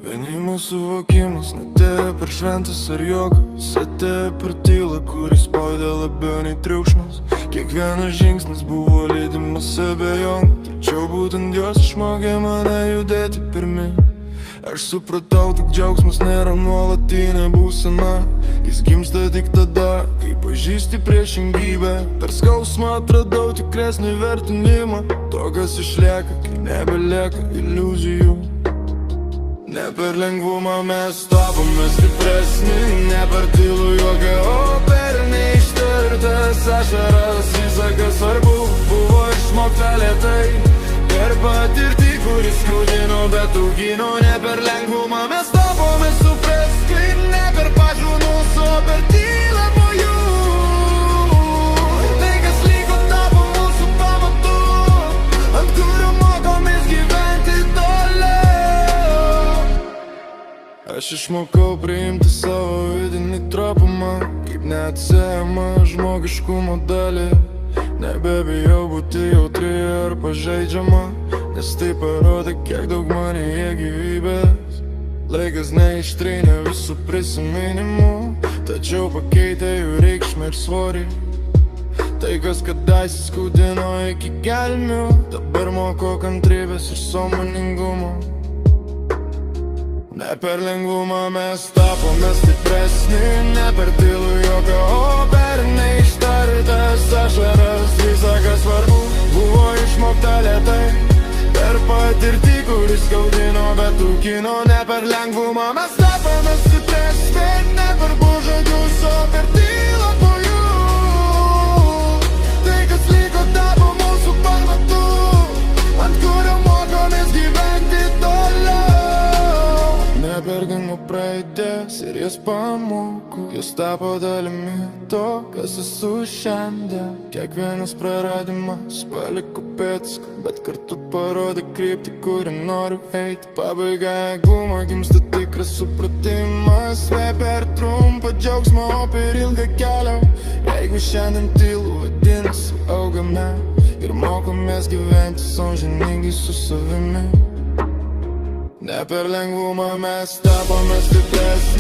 Gyvenimo suvokimas netėjo per šventas ar juokas, atėjo per tylą, kuris spaudė labiau nei triukšmas. Kiekvienas žingsnis buvo lydimas abejonių, tačiau būtent jos išmokė mane judėti pirmin. Aš supratau, tik džiaugsmas nėra nuolatinė būsena. Jis gimsta tik tada, kai pažįsti priešingybę. Per skausmą atradau tikresnį vertinimą to, kas išlieka, kai nebelieka iliuzijų. Ne per lengvumą mes tapome stipresni, ne per tylų juoką, o per neištartas ašaras. Visa, kas svarbu, buvo išmokta lėtai, per patirtį, kuris skaudino, bet augino. Ne per lengvumą mes tapome suprasti, ne per pažinus, o per tylą po jų. Tai, kas liko, tapo mūsų pamatu, ant kurio mokomės gyventi toliau. Aš išmokau priimti savo vidinį trapumą, kaip neatsiejamą žmogiškumo dalį. Nebebijau būti jautri ar pažeidžiama, nes tai parodė, kiek daug manyje gyvybės. Laikas neištrynė visų prisiminimų, tačiau pakeitė jų reikšmę ir svorį. Tai, kas kadaise skaudino iki gelmių, dabar moko kantrybės ir sąmoningumo. Ne per lengvumą mes tapome stipresni, ne per tylų juoką, o per neištartas ašaras. Visa, kas svarbu, buvo išmokta lėtai, per patirtį, kuris skaudino, bet augino. Ne per lengvumą mes tapome stipresni, ne per pažadus, o per tylą po jų. Tai, kas liko, tapo mūsų pamatu, ant kurio mokomės gyventi toliau. Neberginu praeities ir jas pamokų, jos tapo dalimi to, kas esu šiandien. Kiekvienas praradimas paliko pėdsakų, bet kartu parodė kryptį, kurį noriu eiti. Pabaiga eigumo gimsta tikras supratimas, ne per trumpą džiaugsmą, o per ilgą kelią. Jeigu šiandien tylu, vadinasi augame ir mokomės gyventi sąžiningai su savimi. Ne per lengvumą mes tapome stipresni.